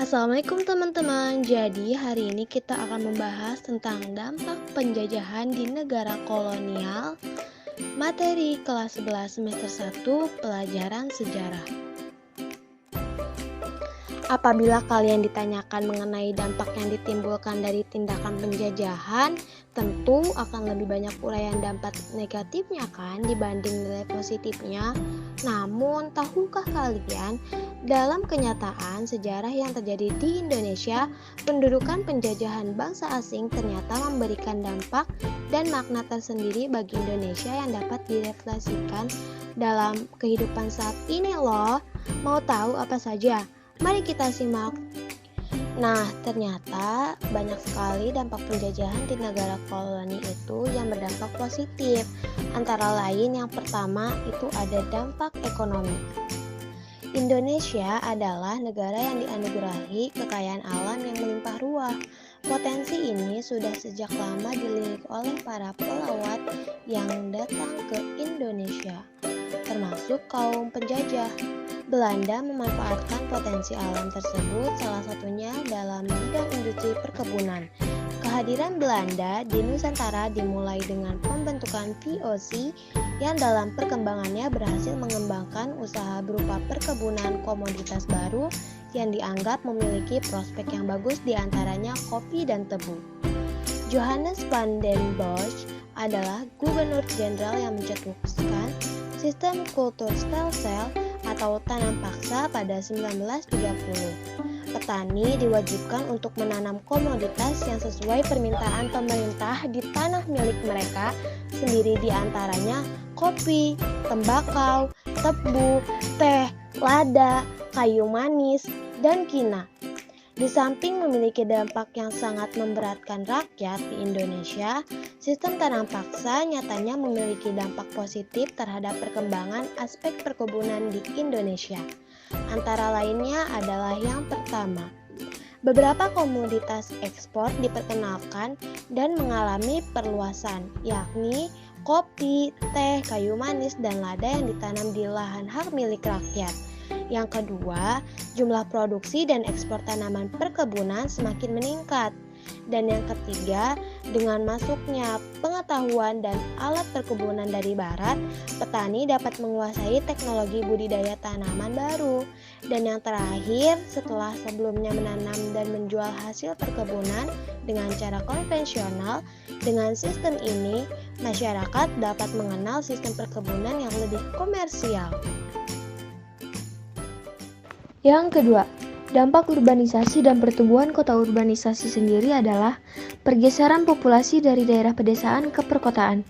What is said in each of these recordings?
Assalamualaikum teman-teman. Jadi hari ini kita akan membahas tentang dampak penjajahan di negara kolonial. Materi kelas 11 semester 1 pelajaran sejarah. Apabila kalian ditanyakan mengenai dampak yang ditimbulkan dari tindakan penjajahan, tentu akan lebih banyak uraian dampak negatifnya kan dibanding nilai positifnya. Namun, tahukah kalian, dalam kenyataan sejarah yang terjadi di Indonesia, pendudukan penjajahan bangsa asing ternyata memberikan dampak dan makna tersendiri bagi Indonesia yang dapat direfleksikan dalam kehidupan saat ini loh. Mau tahu apa saja? Mari kita simak. Nah, ternyata banyak sekali dampak penjajahan di negara koloni itu yang berdampak positif. Antara lain yang pertama itu ada dampak ekonomi. Indonesia adalah negara yang dianugerahi kekayaan alam yang melimpah ruah. Potensi ini sudah sejak lama dilirik oleh para pelawat yang datang ke Indonesia, termasuk kaum penjajah. Belanda memanfaatkan potensi alam tersebut, salah satunya dalam bidang industri perkebunan. Kehadiran Belanda di Nusantara dimulai dengan pembentukan VOC yang dalam perkembangannya berhasil mengembangkan usaha berupa perkebunan komoditas baru yang dianggap memiliki prospek yang bagus, diantaranya kopi dan tebu. Johannes van den Bosch adalah gubernur jenderal yang mencetuskan sistem kulturstelsel atau tanam paksa pada 1930. Petani diwajibkan untuk menanam komoditas yang sesuai permintaan pemerintah di tanah milik mereka sendiri, diantaranya kopi, tembakau, tebu, teh, lada, kayu manis, dan kina. Di samping memiliki dampak yang sangat memberatkan rakyat di Indonesia, sistem tanam paksa nyatanya memiliki dampak positif terhadap perkembangan aspek perkebunan di Indonesia. Antara lainnya adalah yang pertama, beberapa komoditas ekspor diperkenalkan dan mengalami perluasan, yakni kopi, teh, kayu manis, dan lada yang ditanam di lahan hak milik rakyat. Yang kedua, jumlah produksi dan ekspor tanaman perkebunan semakin meningkat. Dan yang ketiga, dengan masuknya pengetahuan dan alat perkebunan dari barat, petani dapat menguasai teknologi budidaya tanaman baru. Dan yang terakhir, setelah sebelumnya menanam dan menjual hasil perkebunan dengan cara konvensional, dengan sistem ini, masyarakat dapat mengenal sistem perkebunan yang lebih komersial. Yang kedua, dampak urbanisasi dan pertumbuhan kota. Urbanisasi sendiri adalah pergeseran populasi dari daerah pedesaan ke perkotaan.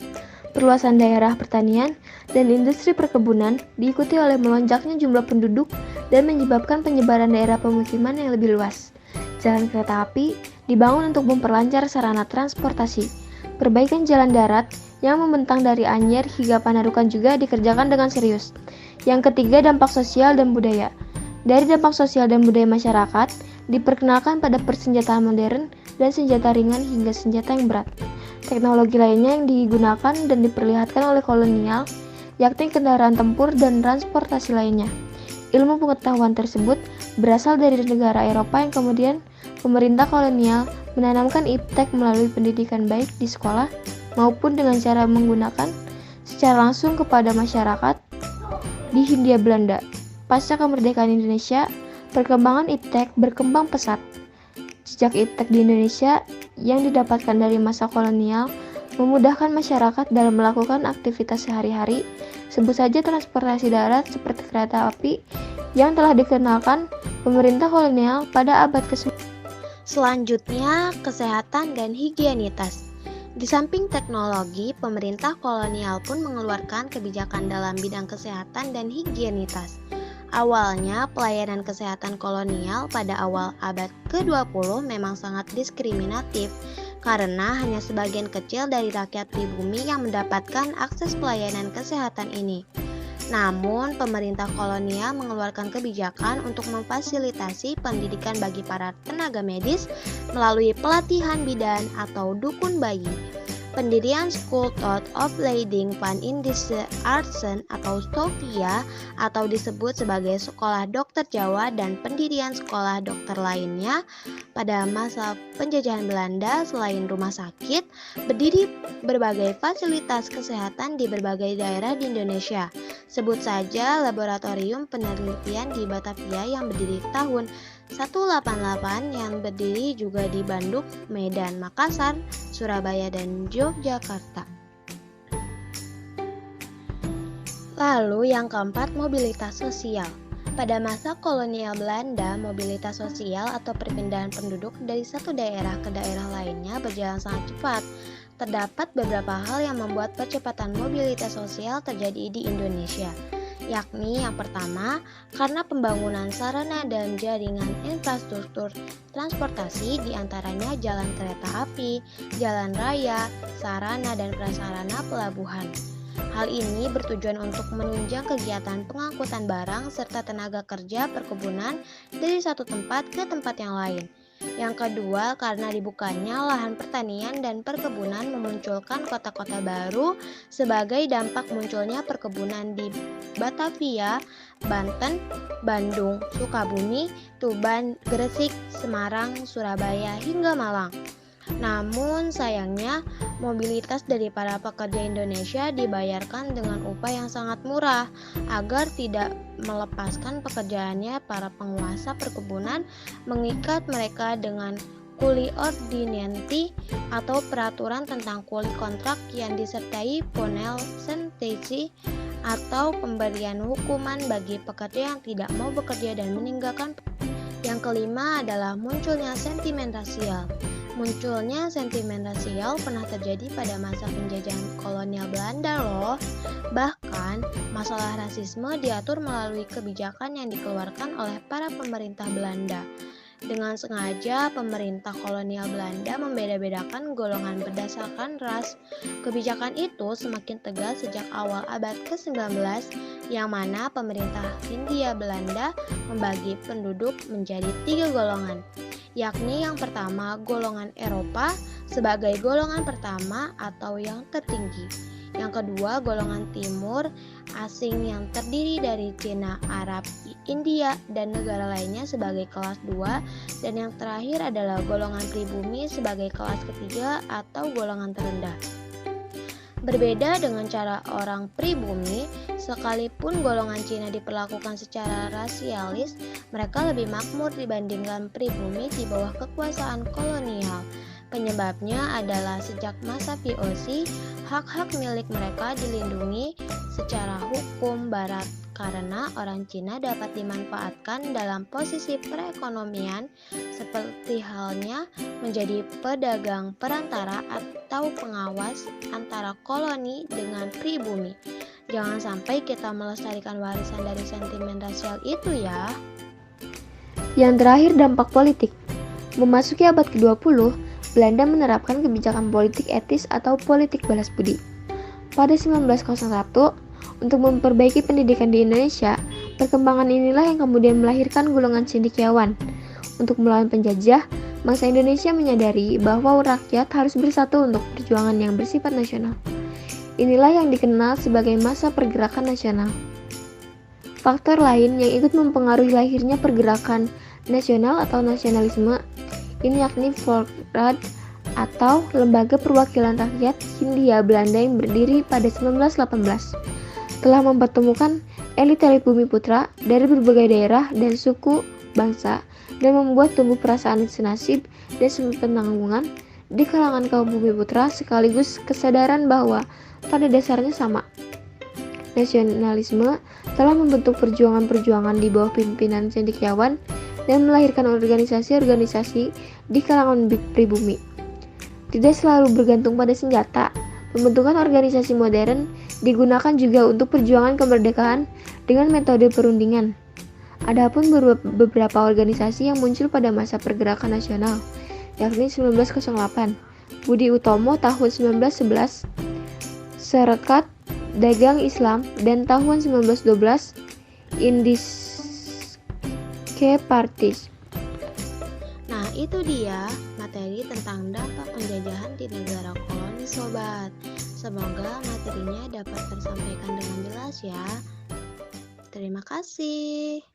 Perluasan daerah pertanian dan industri perkebunan diikuti oleh melonjaknya jumlah penduduk dan menyebabkan penyebaran daerah pemukiman yang lebih luas. Jalan kereta api dibangun untuk memperlancar sarana transportasi. Perbaikan jalan darat yang membentang dari Anyer hingga Panarukan juga dikerjakan dengan serius. Yang ketiga, dampak sosial dan budaya. Dari dampak sosial dan budaya masyarakat, diperkenalkan pada persenjataan modern dan senjata ringan hingga senjata yang berat. Teknologi lainnya yang digunakan dan diperlihatkan oleh kolonial, yakni kendaraan tempur dan transportasi lainnya. Ilmu pengetahuan tersebut berasal dari negara Eropa yang kemudian pemerintah kolonial menanamkan iptek melalui pendidikan baik di sekolah maupun dengan cara menggunakan secara langsung kepada masyarakat di Hindia Belanda. Pasca kemerdekaan Indonesia, perkembangan iptek berkembang pesat. Jejak iptek di Indonesia yang didapatkan dari masa kolonial memudahkan masyarakat dalam melakukan aktivitas sehari-hari, sebut saja transportasi darat seperti kereta api yang telah dikenalkan pemerintah kolonial pada abad ke-9. Selanjutnya, kesehatan dan higienitas. Di samping teknologi, pemerintah kolonial pun mengeluarkan kebijakan dalam bidang kesehatan dan higienitas. Awalnya, pelayanan kesehatan kolonial pada awal abad ke-20 memang sangat diskriminatif karena hanya sebagian kecil dari rakyat di bumi yang mendapatkan akses pelayanan kesehatan ini. Namun, pemerintah kolonial mengeluarkan kebijakan untuk memfasilitasi pendidikan bagi para tenaga medis melalui pelatihan bidan atau dukun bayi. Pendirian School of Leiding van Indische Artsen atau SOFIA atau disebut sebagai Sekolah Dokter Jawa dan pendirian sekolah dokter lainnya pada masa penjajahan Belanda. Selain rumah sakit, berdiri berbagai fasilitas kesehatan di berbagai daerah di Indonesia. Sebut saja laboratorium penelitian di Batavia yang berdiri tahun 188 yang berdiri juga di Bandung, Medan, Makassar, Surabaya, dan Yogyakarta. Lalu yang keempat, mobilitas sosial. Pada masa kolonial Belanda, mobilitas sosial atau perpindahan penduduk dari satu daerah ke daerah lainnya berjalan sangat cepat. Terdapat beberapa hal yang membuat percepatan mobilitas sosial terjadi di Indonesia, yakni yang pertama, karena pembangunan sarana dan jaringan infrastruktur transportasi diantaranya jalan kereta api, jalan raya, sarana dan prasarana pelabuhan. Hal ini bertujuan untuk menunjang kegiatan pengangkutan barang serta tenaga kerja perkebunan dari satu tempat ke tempat yang lain. Yang kedua, karena dibukanya lahan pertanian dan perkebunan memunculkan kota-kota baru sebagai dampak munculnya perkebunan di Batavia, Banten, Bandung, Sukabumi, Tuban, Gresik, Semarang, Surabaya, hingga Malang. Namun sayangnya, mobilitas dari para pekerja Indonesia dibayarkan dengan upah yang sangat murah. Agar tidak melepaskan pekerjaannya, para penguasa perkebunan mengikat mereka dengan kuli ordinanti atau peraturan tentang kuli kontrak yang disertai ponel sentesi atau pemberian hukuman bagi pekerja yang tidak mau bekerja dan meninggalkan. Yang kelima adalah munculnya sentimen rasial. Munculnya sentimen rasial pernah terjadi pada masa penjajahan kolonial Belanda loh. Bahkan, masalah rasisme diatur melalui kebijakan yang dikeluarkan oleh para pemerintah Belanda. Dengan sengaja, pemerintah kolonial Belanda membeda-bedakan golongan berdasarkan ras. Kebijakan itu semakin tegas sejak awal abad ke-19, yang mana pemerintah Hindia Belanda membagi penduduk menjadi 3 golongan, yakni yang pertama golongan Eropa sebagai golongan pertama atau yang tertinggi, yang kedua golongan Timur asing yang terdiri dari Cina, Arab, India, dan negara lainnya sebagai kelas 2, dan yang terakhir adalah golongan pribumi sebagai kelas ketiga atau golongan terendah. Berbeda dengan cara orang pribumi, sekalipun golongan Cina diperlakukan secara rasialis, mereka lebih makmur dibandingkan pribumi di bawah kekuasaan kolonial. Penyebabnya adalah sejak masa VOC, hak-hak milik mereka dilindungi secara hukum barat karena orang Cina dapat dimanfaatkan dalam posisi perekonomian seperti halnya menjadi pedagang perantara atau pengawas antara koloni dengan pribumi. Jangan sampai kita melestarikan warisan dari sentimen rasial itu ya. Yang terakhir, dampak politik. Memasuki abad ke-20, Belanda menerapkan kebijakan politik etis atau politik balas budi. Pada 1901, untuk memperbaiki pendidikan di Indonesia, perkembangan inilah yang kemudian melahirkan golongan cendekiawan. Untuk melawan penjajah, bangsa Indonesia menyadari bahwa rakyat harus bersatu untuk perjuangan yang bersifat nasional. Inilah yang dikenal sebagai masa pergerakan nasional. Faktor lain yang ikut mempengaruhi lahirnya pergerakan nasional atau nasionalisme ini yakni Volksraad atau Lembaga Perwakilan Rakyat Hindia Belanda yang berdiri pada 1918. Telah mempertemukan elit-elit bumi putra dari berbagai daerah dan suku bangsa dan membuat tumbuh perasaan senasib dan sepenanggungan di kalangan kaum bumi putra sekaligus kesadaran bahwa pada dasarnya sama. Nasionalisme telah membentuk perjuangan-perjuangan di bawah pimpinan cendekiawan dan melahirkan organisasi-organisasi di kalangan pribumi. Tidak selalu bergantung pada senjata, pembentukan organisasi modern digunakan juga untuk perjuangan kemerdekaan dengan metode perundingan. Adapun beberapa organisasi yang muncul pada masa pergerakan nasional, yakni 1908, Budi Utomo tahun 1911, Serikat Dagang Islam, dan tahun 1912, Indische Partis. Nah, itu dia materi tentang dampak penjajahan di negara koloni nih sobat. Semoga materinya dapat tersampaikan dengan jelas ya. Terima kasih.